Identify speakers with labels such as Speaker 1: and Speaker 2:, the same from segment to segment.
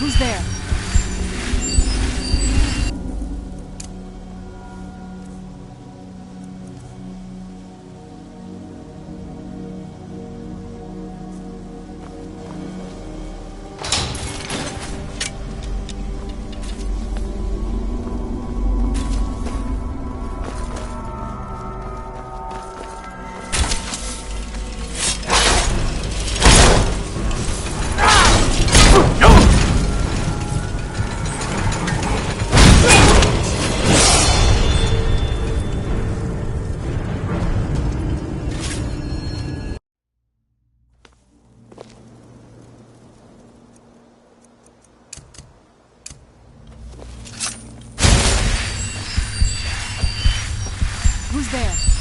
Speaker 1: Who's there? Who's there?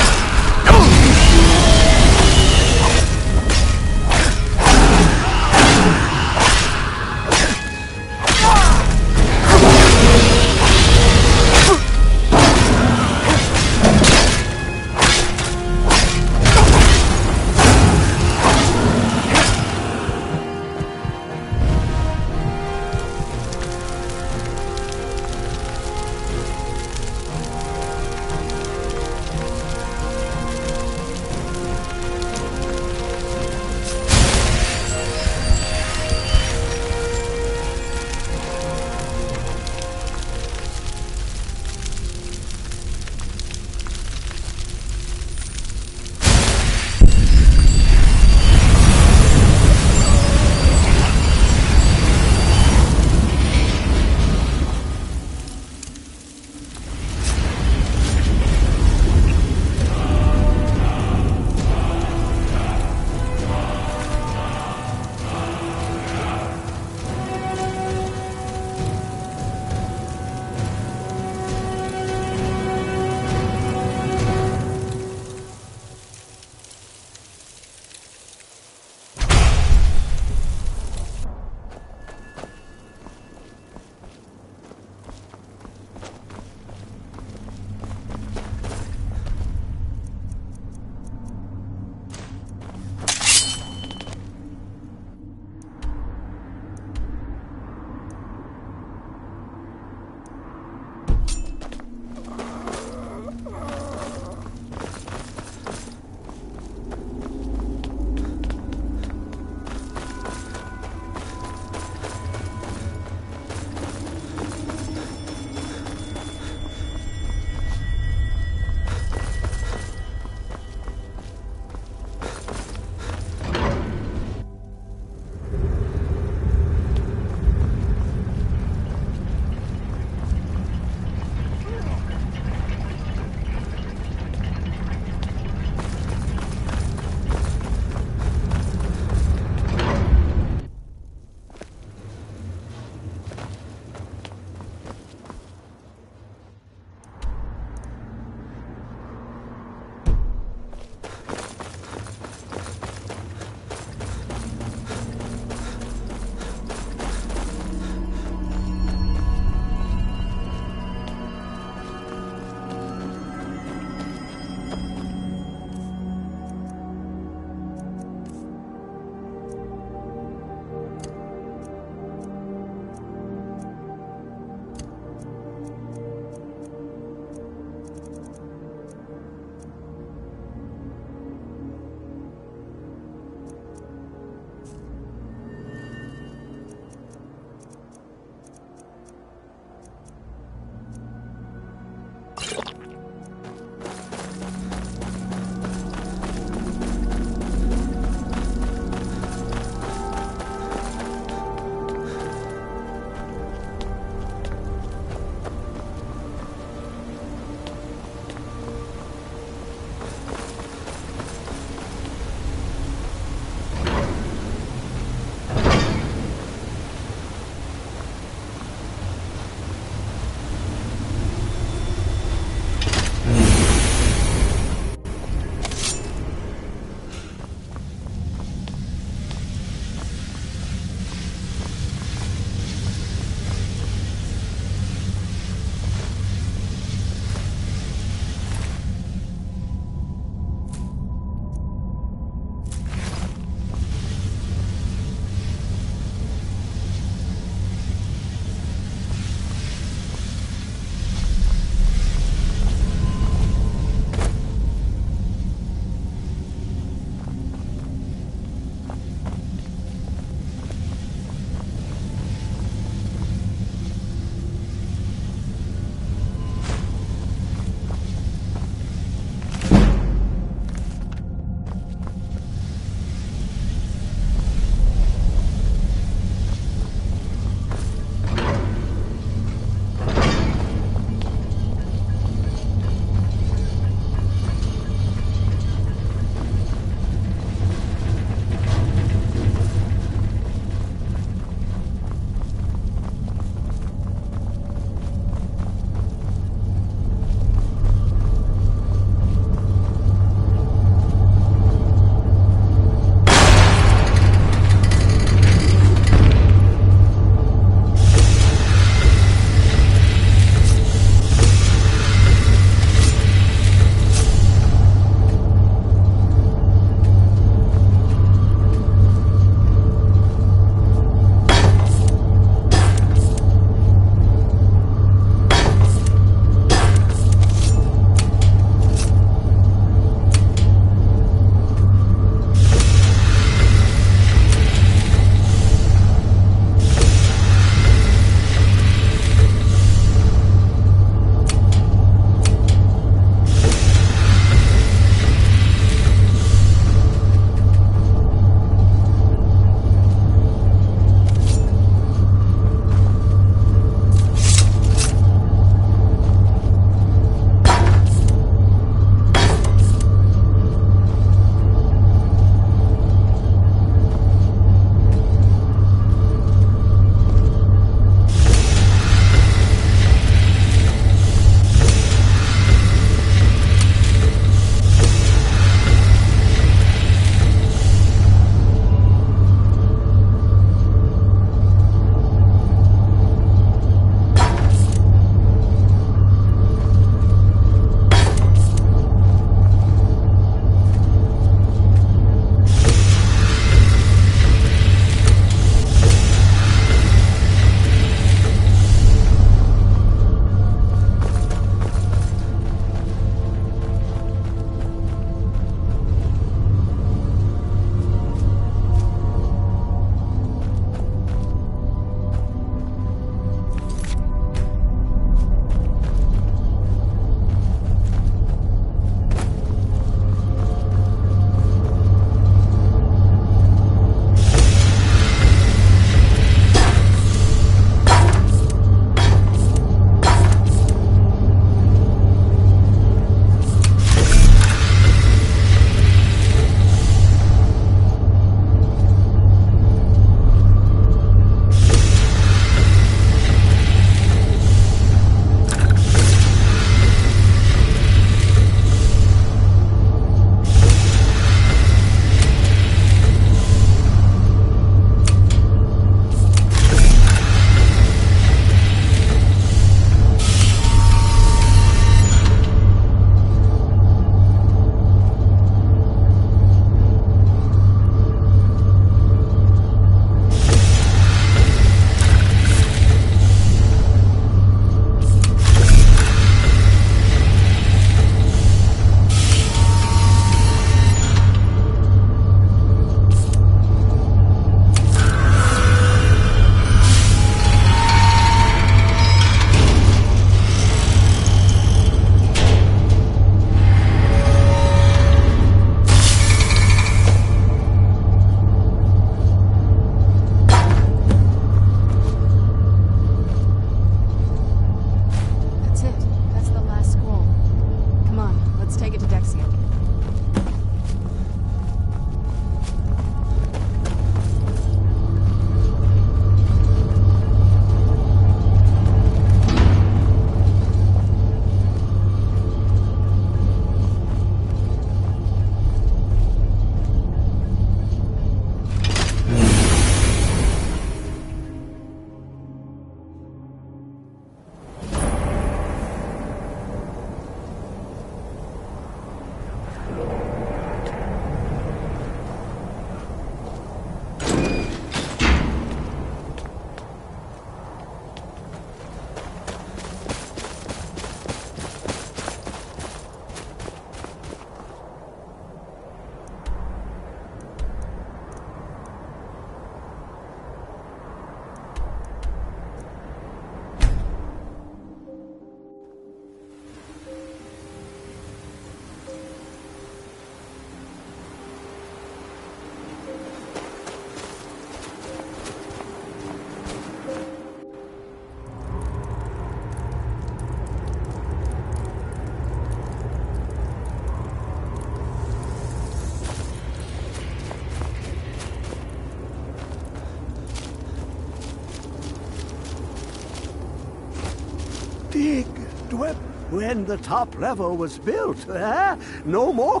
Speaker 2: when the top level was built, eh? No more.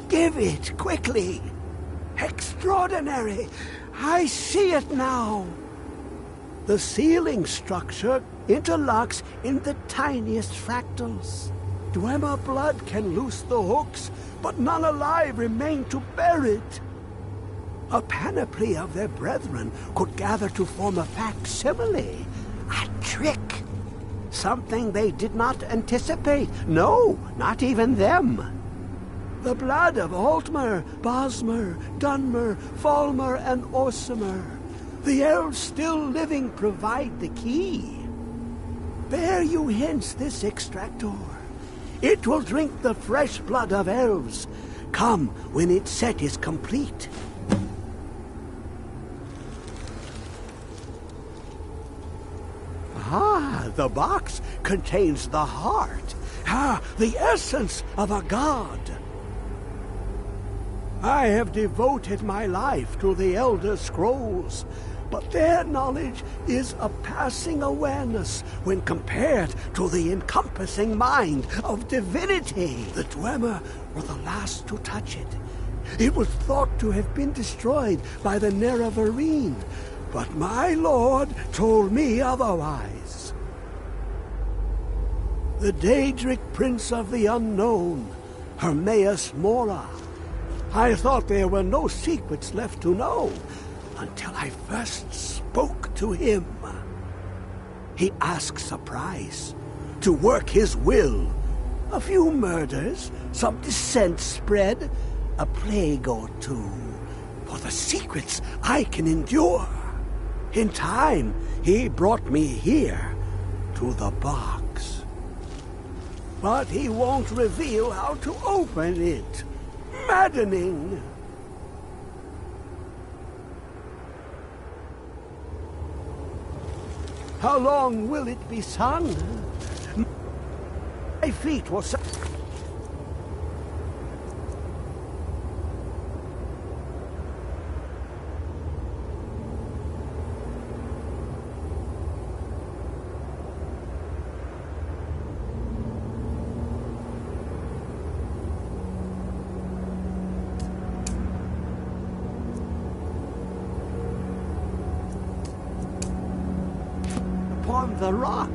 Speaker 2: Give it, quickly. Extraordinary. I see it now. The ceiling structure interlocks in the tiniest fractals. Dwemer blood can loose the hooks, but none alive remain to bear it. A panoply of their brethren could gather to form a facsimile. A trick. Something they did not anticipate. No, not even them. The blood of Altmer, Bosmer, Dunmer, Falmer, and Orsimer. The elves still living provide the key. Bear you hence this extractor. It will drink the fresh blood of elves. Come when its set is complete. Ah, the box contains the heart. Ah, the essence of a god. I have devoted my life to the Elder Scrolls, but their knowledge is a passing awareness when compared to the encompassing mind of divinity. The Dwemer were the last to touch it. It was thought to have been destroyed by the Nerevarine, but my lord told me otherwise. The Daedric Prince of the Unknown, Hermaeus Mora. I thought there were no secrets left to know until I first spoke to him. He asks a price to work his will. A few murders, some dissent spread, a plague or two, for the secrets I can endure. In time, he brought me here, to the box. But he won't reveal how to open it. Maddening. How long will it be sung? My feet will... upon the rock,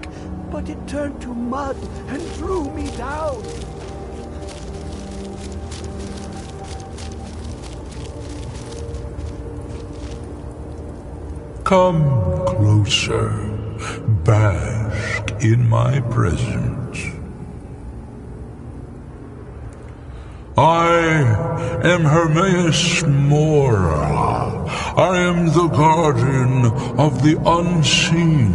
Speaker 2: but it turned to mud and drew me down.
Speaker 3: Come closer, bask in my presence. I am Hermaeus Mora. I am the guardian of the unseen,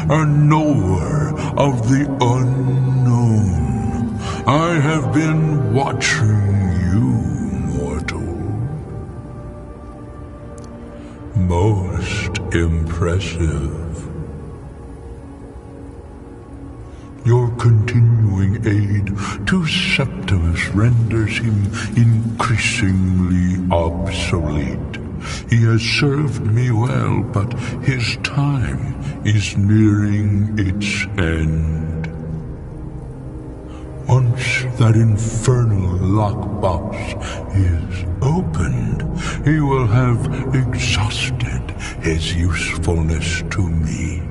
Speaker 3: a knower of the unknown. I have been watching you, mortal. Most impressive. Your continuing aid to Septimus renders him increasingly obsolete. He has served me well, but his time is nearing its end. Once that infernal lockbox is opened, he will have exhausted his usefulness to me.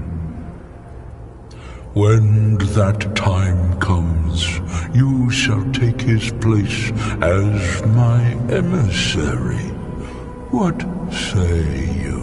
Speaker 3: When that time comes, you shall take his place as my emissary. What say you?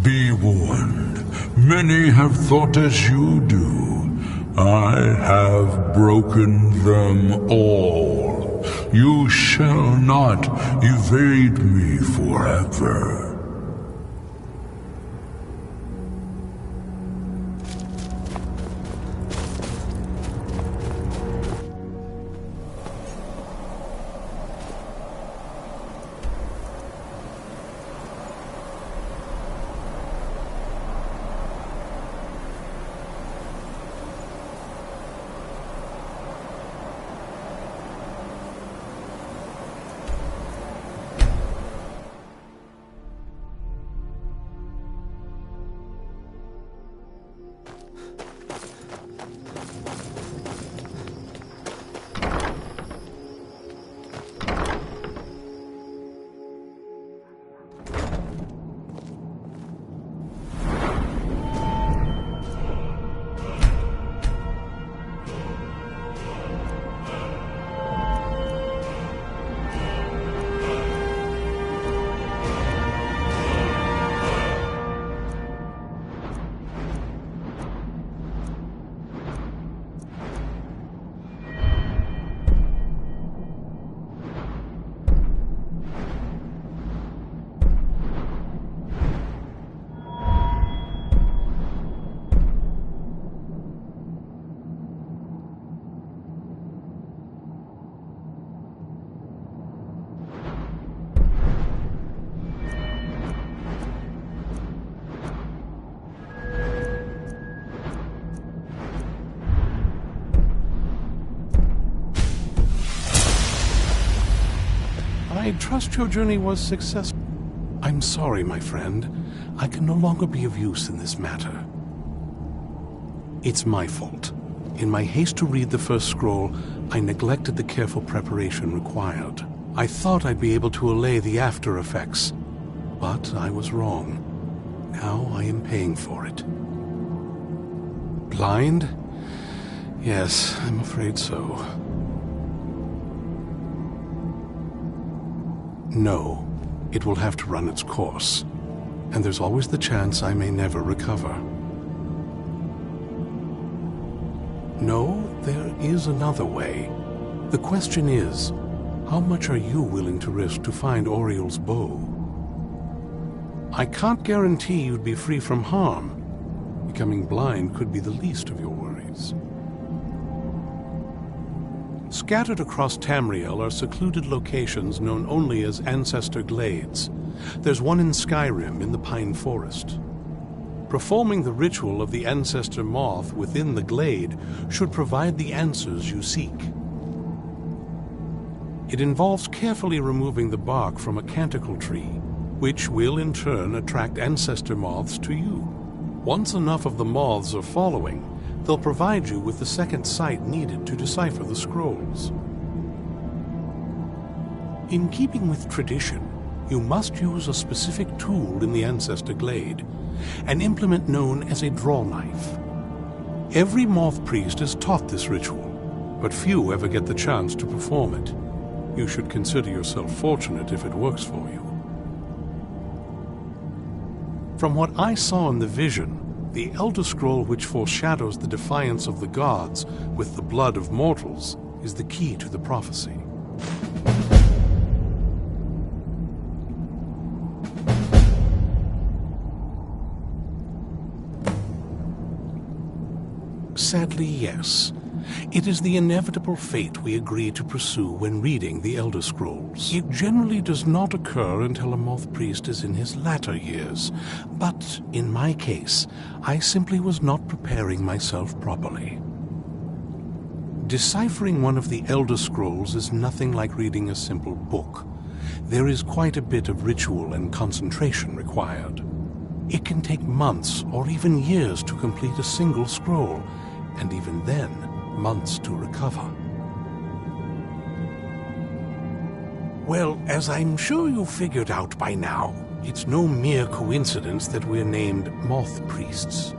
Speaker 3: Be warned, many have thought as you do. I have broken them all. You shall not evade me forever.
Speaker 4: I trust your journey was successful. I'm sorry, my friend. I can no longer be of use in this matter. It's my fault. In my haste to read the first scroll, I neglected the careful preparation required. I thought I'd be able to allay the after effects, but I was wrong. Now I am paying for it. Blind? Yes, I'm afraid so. No, it will have to run its course, and there's always the chance I may never recover. No, there is another way. The question is, how much are you willing to risk to find Oriel's bow? I can't guarantee you'd be free from harm. Becoming blind could be the least of your worries. Scattered across Tamriel are secluded locations known only as Ancestor Glades. There's one in Skyrim in the Pine Forest. Performing the ritual of the Ancestor Moth within the glade should provide the answers you seek. It involves carefully removing the bark from a canticle tree, which will in turn attract ancestor moths to you. Once enough of the moths are following, they'll provide you with the second sight needed to decipher the scrolls. In keeping with tradition, you must use a specific tool in the Ancestor Glade, an implement known as a draw knife. Every moth priest is taught this ritual, but few ever get the chance to perform it. You should consider yourself fortunate if it works for you. From what I saw in the vision, the Elder Scroll which foreshadows the defiance of the gods with the blood of mortals is the key to the prophecy. Sadly, yes. It is the inevitable fate we agree to pursue when reading the Elder Scrolls. It generally does not occur until a moth priest is in his latter years, but in my case, I simply was not preparing myself properly. Deciphering one of the Elder Scrolls is nothing like reading a simple book. There is quite a bit of ritual and concentration required. It can take months or even years to complete a single scroll, and even then, months to recover. Well, as I'm sure you figured out by now, it's no mere coincidence that we're named Moth Priests.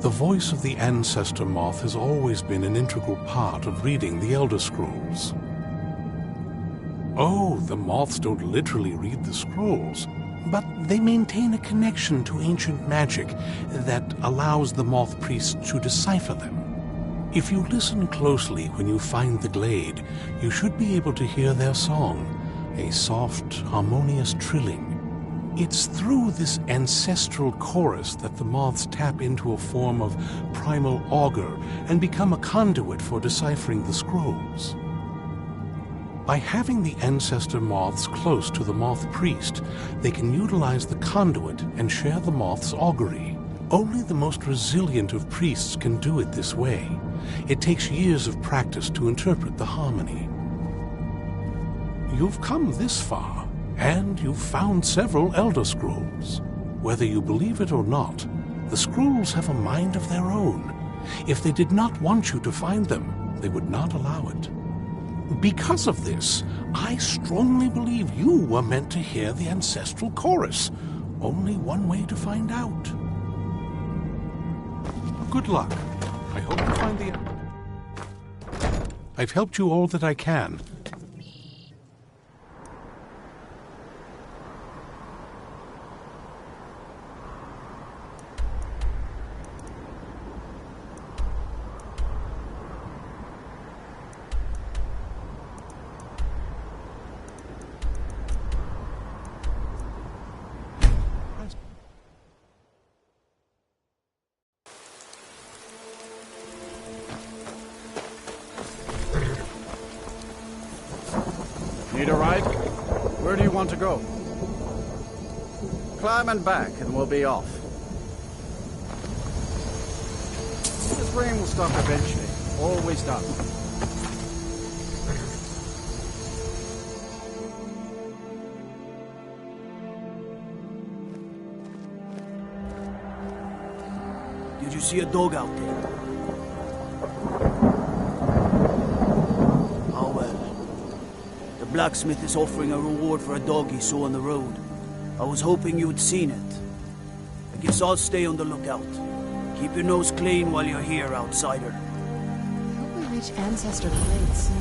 Speaker 4: The voice of the Ancestor Moth has always been an integral part of reading the Elder Scrolls. Oh, the moths don't literally read the scrolls, but they maintain a connection to ancient magic that allows the Moth Priests to decipher them. If you listen closely when you find the glade, you should be able to hear their song, a soft, harmonious trilling. It's through this ancestral chorus that the moths tap into a form of primal augur and become a conduit for deciphering the scrolls. By having the ancestor moths close to the moth priest, they can utilize the conduit and share the moth's augury. Only the most resilient of priests can do it this way. It takes years of practice to interpret the harmony. You've come this far, and you've found several Elder Scrolls. Whether you believe it or not, the scrolls have a mind of their own. If they did not want you to find them, they would not allow it. Because of this, I strongly believe you were meant to hear the ancestral chorus. Only one way to find out. Good luck. I hope you find the... I've helped you all that I can.
Speaker 5: Need a ride? Where do you want to go? Climb and back and we'll be off. This rain will stop eventually. Always does.
Speaker 6: you see a dog out there? Oh well. The blacksmith is offering a reward for a dog he saw on the road. I was hoping you had seen it. I guess I'll stay on the lookout. Keep your nose clean while you're here, outsider.
Speaker 1: I hope we reach Ancestor Blade soon.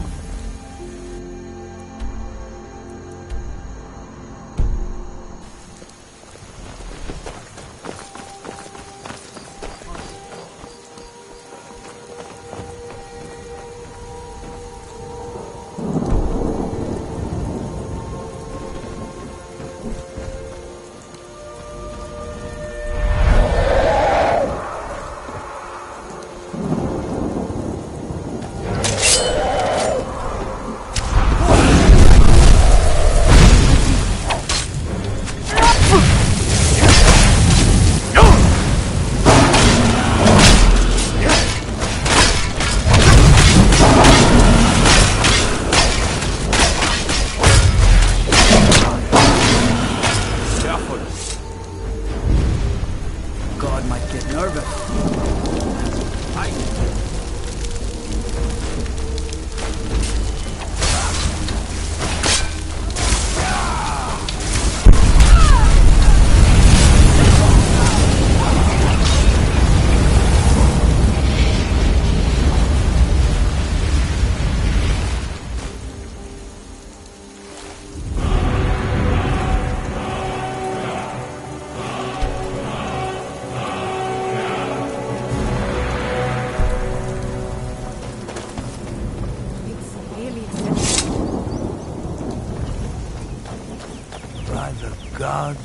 Speaker 6: God,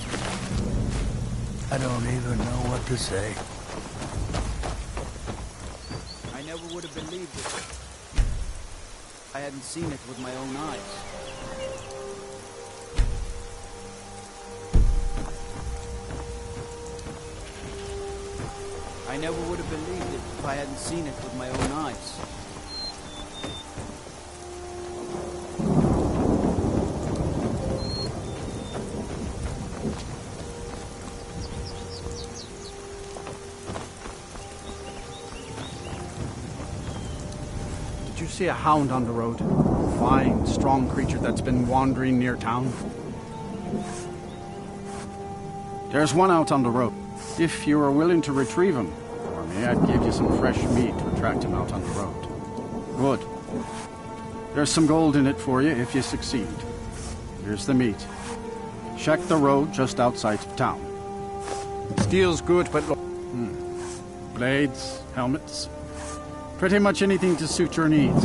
Speaker 6: I don't even know what to say. I never would have believed it. I hadn't seen it with my own eyes. I never would have believed it if I hadn't seen it with my own eyes.
Speaker 5: Did you see a hound on the road? A fine, strong creature that's been wandering near town? There's one out on the road. If you are willing to retrieve him for me, I'd give you some fresh meat to attract him out on the road. Good. There's some gold in it for you if you succeed. Here's the meat. Check the road just outside of town. Steel's good, but look. Blades, helmets. Pretty much anything to suit your needs.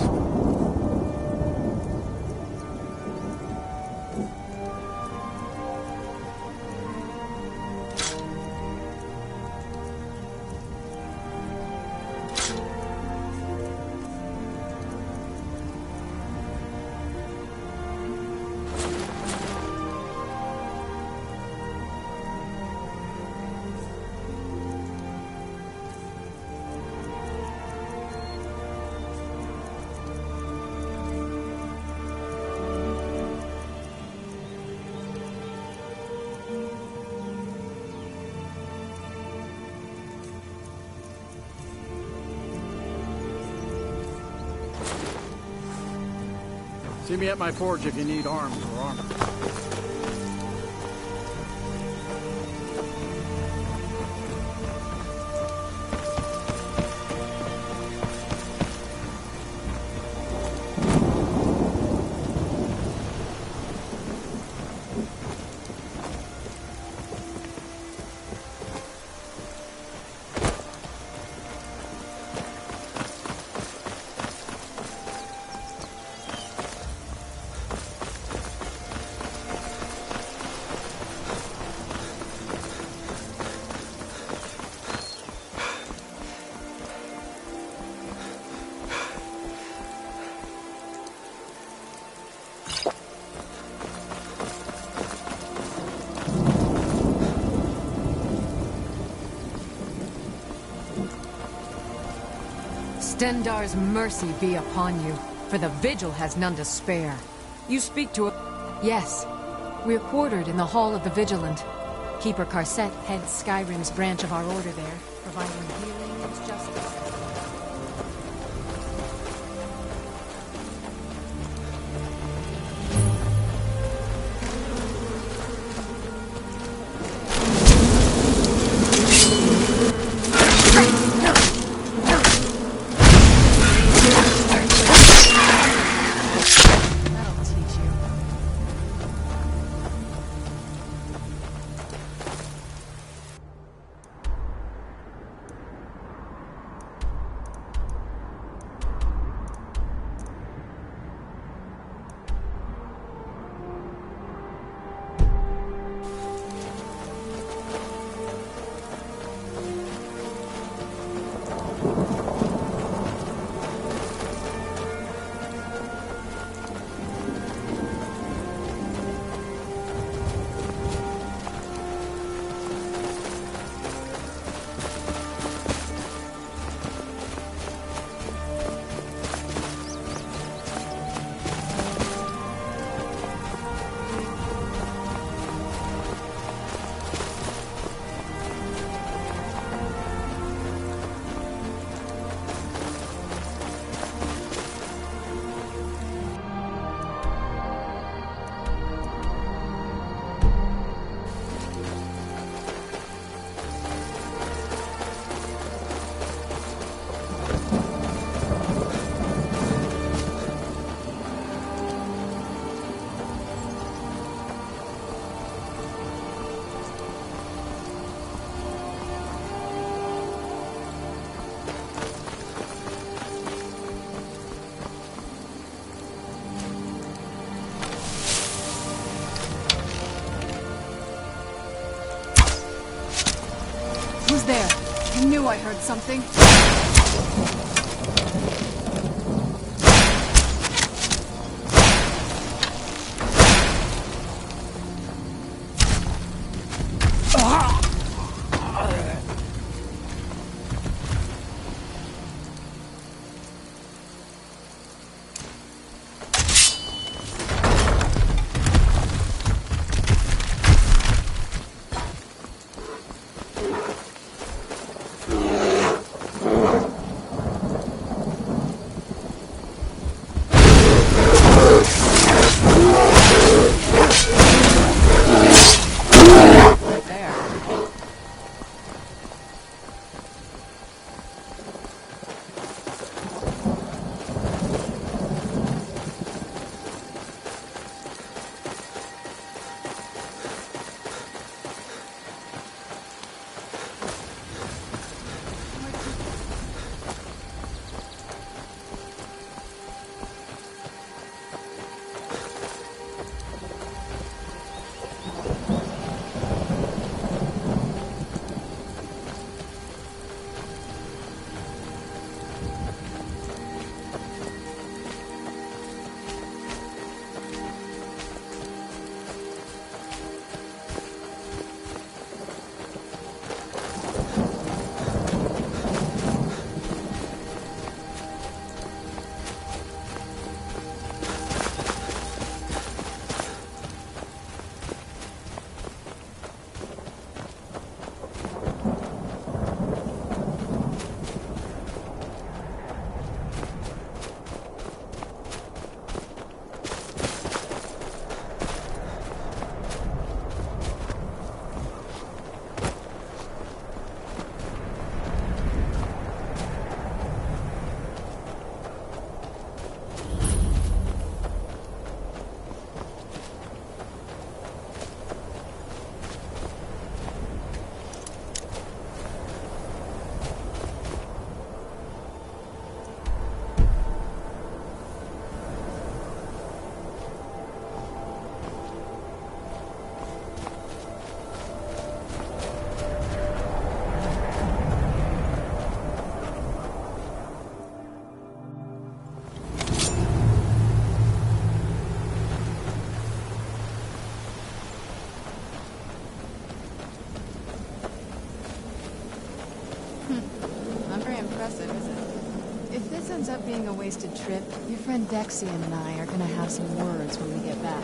Speaker 5: See me at my forge if you need arms or armor.
Speaker 7: Stendar's mercy be upon you, for the Vigil has none to spare. You speak to a... Yes. We're quartered in the Hall of the Vigilant. Keeper Carset heads Skyrim's branch of our order there, providing healing and justice. That'll teach you.
Speaker 1: Who's there? I knew I heard something. impressive, is it? If this ends up being a wasted trip, your friend Dexian and I are gonna have some words when we get back.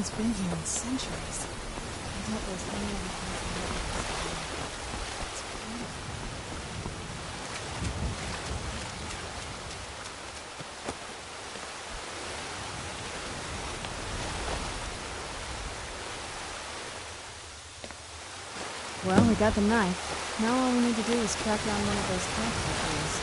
Speaker 1: one's been here in centuries. I doubt there's any other place. It's beautiful. Well, we got the knife. Now all we need to do is track down one of those cactus trees.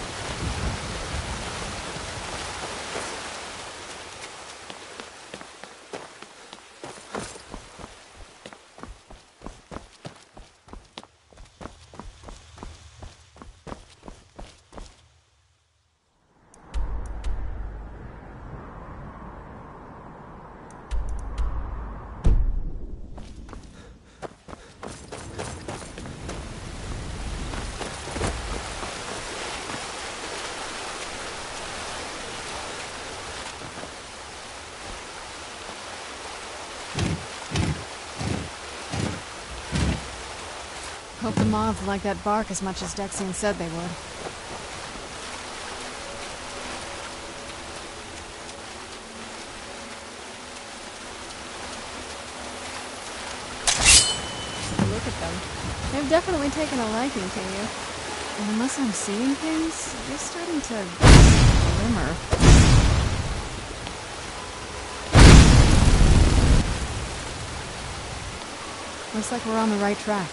Speaker 1: Hope the moths like that bark as much as Dexian said they would. Look at them. They've definitely taken a liking to you. And unless I'm seeing things, you're starting to glimmer. Looks like we're on the right track.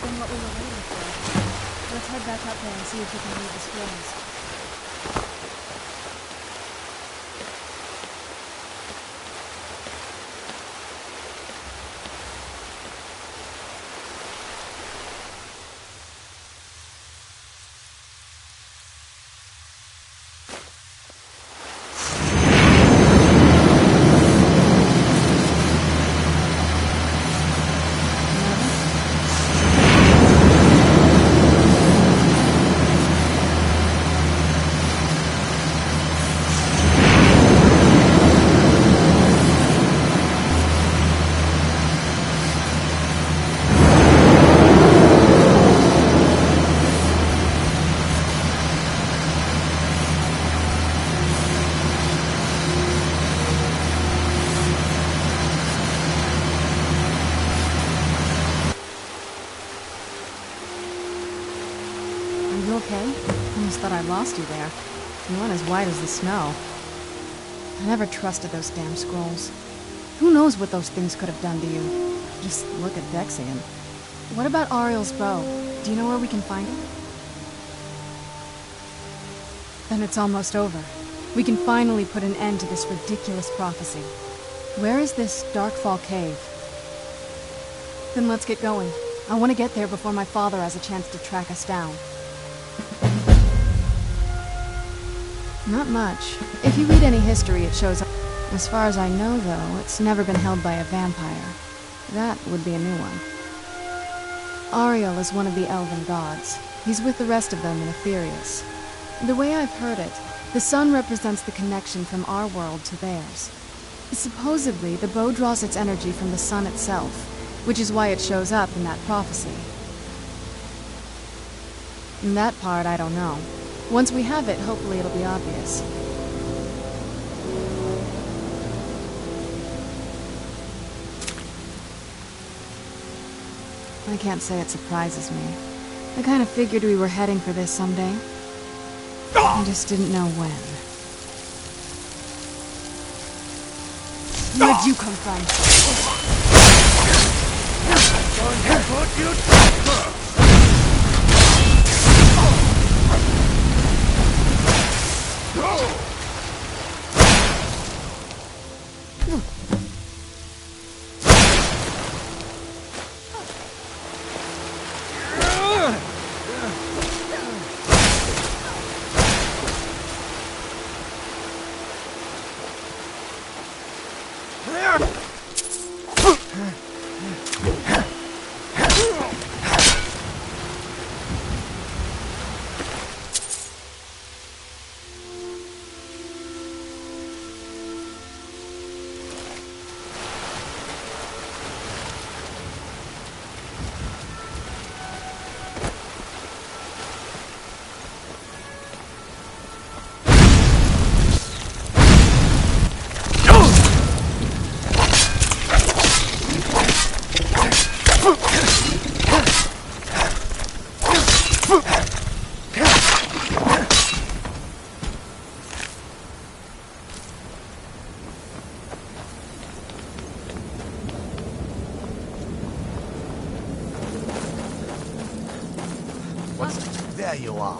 Speaker 1: What we were waiting for. Let's head back up there and see if we can read the scrolls. You okay? Almost thought I lost you there. You went as white as the snow. I never trusted those damn scrolls. Who knows what those things could have done to you? Just look at Dexian. What about Ariel's bow? Do you know where we can find it? Then it's almost over. We can finally put an end to this ridiculous prophecy. Where is this Darkfall cave? Then let's get going. I want to get there before my father has a chance to track us down. Not much. If you read any history, it shows... As far as I know, though, it's never been held by a vampire. That would be a new one. Ariel is one of the elven gods. He's with the rest of them in Aetherius. The way I've heard it, the sun represents the connection from our world to theirs. Supposedly, the bow draws its energy from the sun itself, which is why it shows up in that prophecy. And that part, I don't know. Once we have it, hopefully it'll be obvious. I can't say it surprises me. I kind of figured we were heading for this someday. I just didn't know when. Where'd you come from?
Speaker 8: There you are.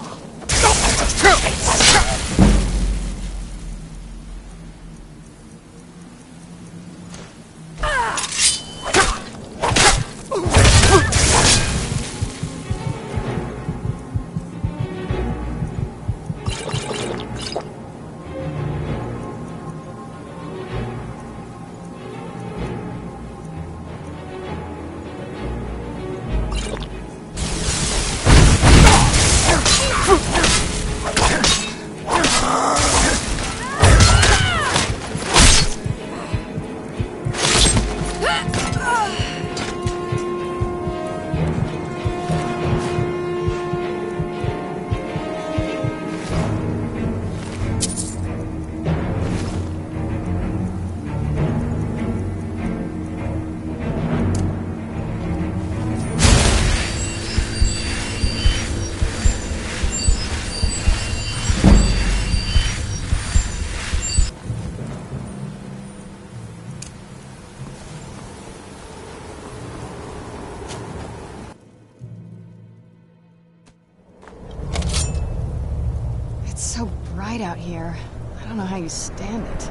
Speaker 1: It's so bright out here. I don't know how you stand it.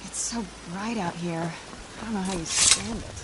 Speaker 1: It's so bright out here. I don't know how you stand it.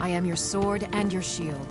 Speaker 7: I am your sword and your shield.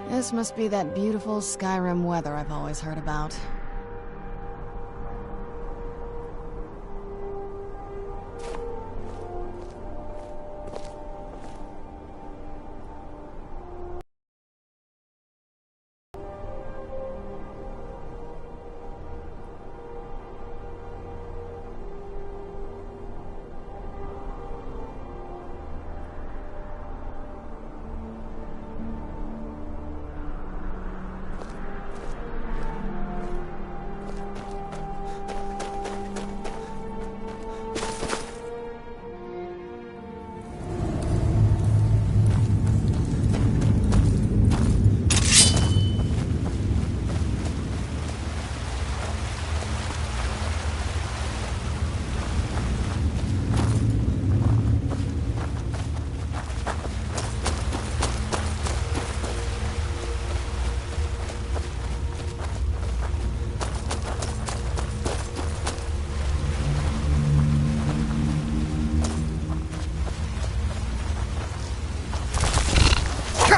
Speaker 1: This must be that beautiful Skyrim weather I've always heard about.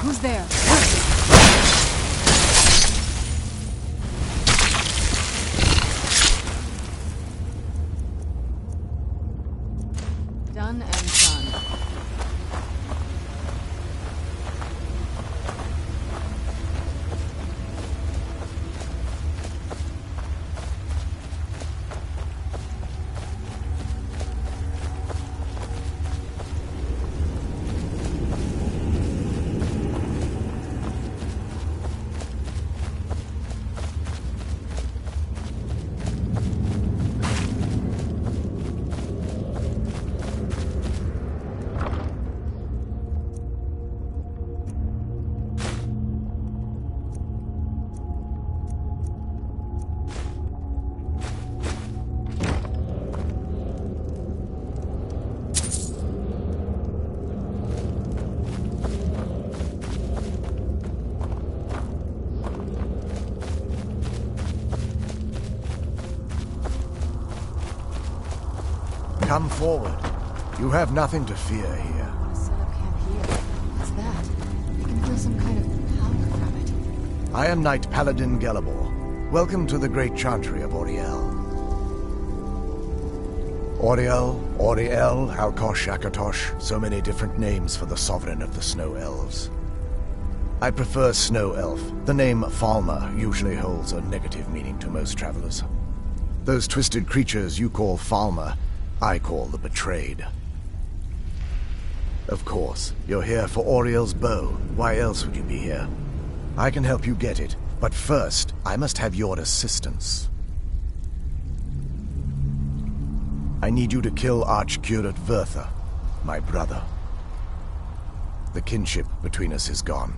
Speaker 7: Who's there?
Speaker 1: Done and done.
Speaker 8: Come forward. You have nothing to fear here.
Speaker 1: Set up camp here. What's that? I can feel some kind of power from it.
Speaker 8: I am Knight Paladin Gelibor. Welcome to the great chantry of Auriel. Auriel, Halkosh, Akatosh, so many different names for the sovereign of the Snow Elves. I prefer Snow Elf. The name Falmer usually holds a negative meaning to most travelers. Those twisted creatures you call Falmer, I call the Betrayed. Of course, you're here for Auriel's bow. Why else would you be here? I can help you get it, but first, I must have your assistance. I need you to kill Archcurate Vertha. My brother. The kinship between us is gone.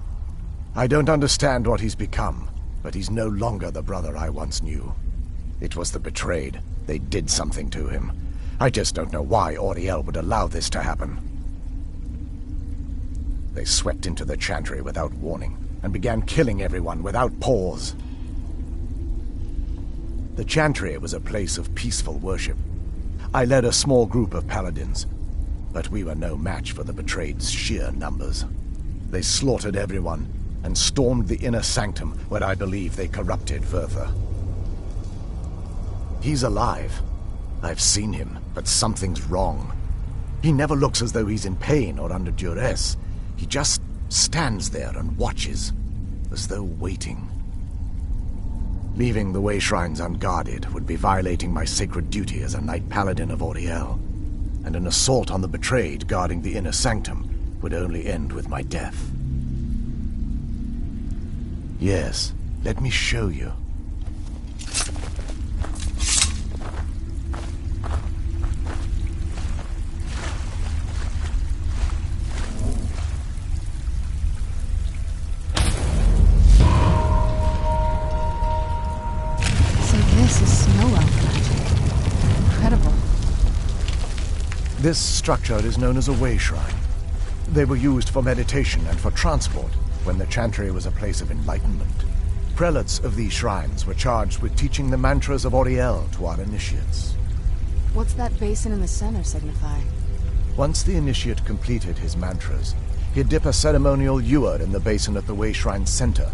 Speaker 8: I don't understand what he's become, but he's no longer the brother I once knew. It was the betrayed. They did something to him. I just don't know why Auriel would allow this to happen. They swept into the chantry without warning, and began killing everyone without pause. The chantry was a place of peaceful worship. I led a small group of paladins, but we were no match for the betrayed's sheer numbers. They slaughtered everyone, and stormed the inner sanctum, where I believe they corrupted further. He's alive. I've seen him, but something's wrong. He never looks as though he's in pain or under duress. He just stands there and watches, as though waiting. Leaving the way shrines unguarded would be violating my sacred duty as a knight paladin of Auriel, and an assault on the betrayed guarding the inner sanctum would only end with my death. Yes, let me show you.
Speaker 1: This is snow elf magic. Incredible.
Speaker 8: This structure is known as a way shrine. They were used for meditation and for transport when the chantry was a place of enlightenment. Prelates of these shrines were charged with teaching the mantras of Auriel to our initiates.
Speaker 1: What's that basin in the center signify?
Speaker 8: Once the initiate completed his mantras, he'd dip a ceremonial ewer in the basin at the way shrine's center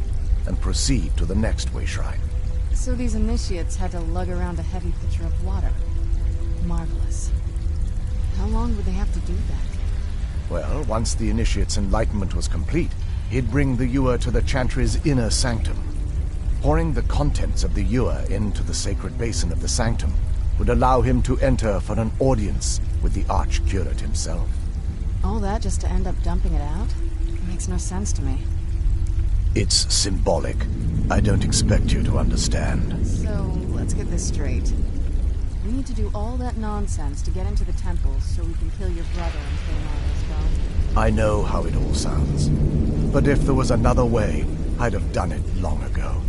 Speaker 8: and proceed to the next way shrine.
Speaker 1: So these initiates had to lug around a heavy pitcher of water. Marvelous. How long would they have to do that?
Speaker 8: Well, once the initiate's enlightenment was complete, he'd bring the ewer to the chantry's inner sanctum. Pouring the contents of the ewer into the sacred basin of the sanctum would allow him to enter for an audience with the arch-curate himself.
Speaker 1: All that just to end up dumping it out? It makes no sense to me.
Speaker 8: It's symbolic. I don't expect you to understand.
Speaker 1: So, let's get this straight. We need to do all that nonsense to get into the temples so we can kill your brother and claim Auriel's bone.
Speaker 8: I know how it all sounds. But if there was another way, I'd have done it long ago.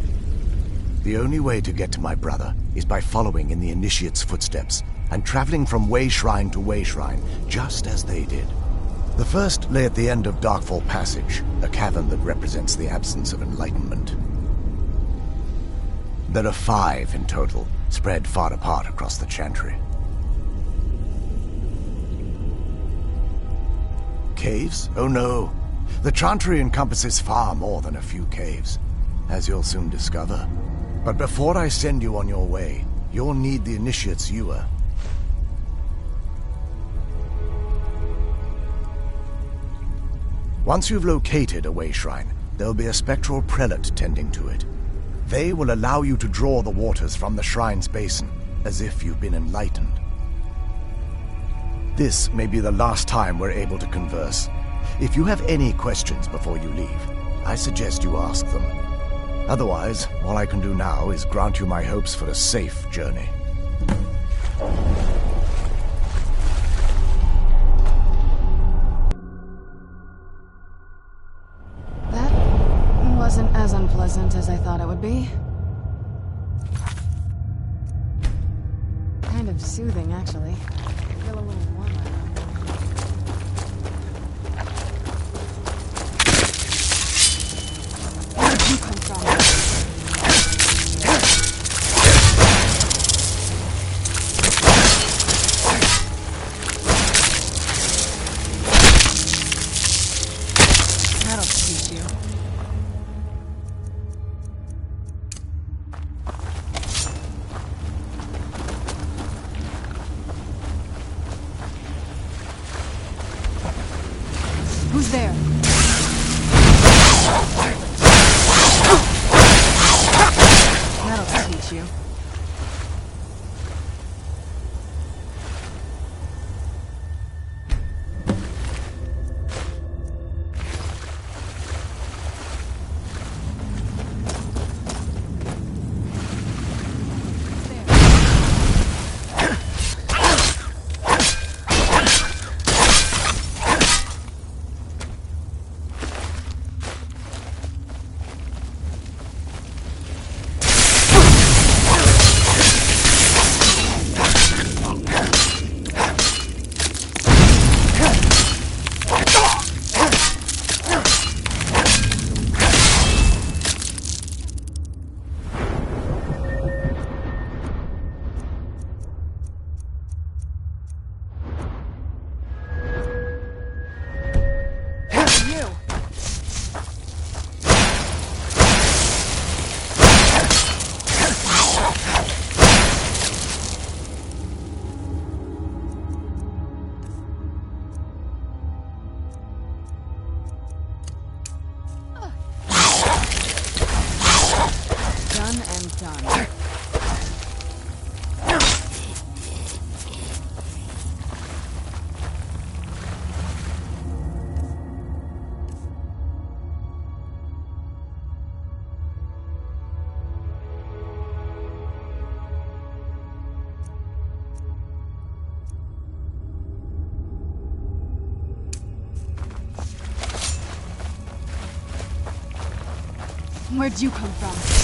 Speaker 8: The only way to get to my brother is by following in the initiate's footsteps and traveling from way shrine to way shrine, just as they did. The first lay at the end of Darkfall Passage, a cavern that represents the absence of enlightenment. There are 5 in total, spread far apart across the chantry. Caves? Oh no. The chantry encompasses far more than a few caves, as you'll soon discover. But before I send you on your way, you'll need the initiate's ewer. Once you've located a way shrine, there'll be a spectral prelate tending to it. They will allow you to draw the waters from the shrine's basin, as if you've been enlightened. This may be the last time we're able to converse. If you have any questions before you leave, I suggest you ask them. Otherwise, all I can do now is grant you my hopes for a safe journey.
Speaker 1: Wasn't as unpleasant as I thought it would be. Kind of soothing, actually. I feel a little warmer now. Where did you come from? That'll teach you. Who's there? That'll teach you. done. Where'd you come from?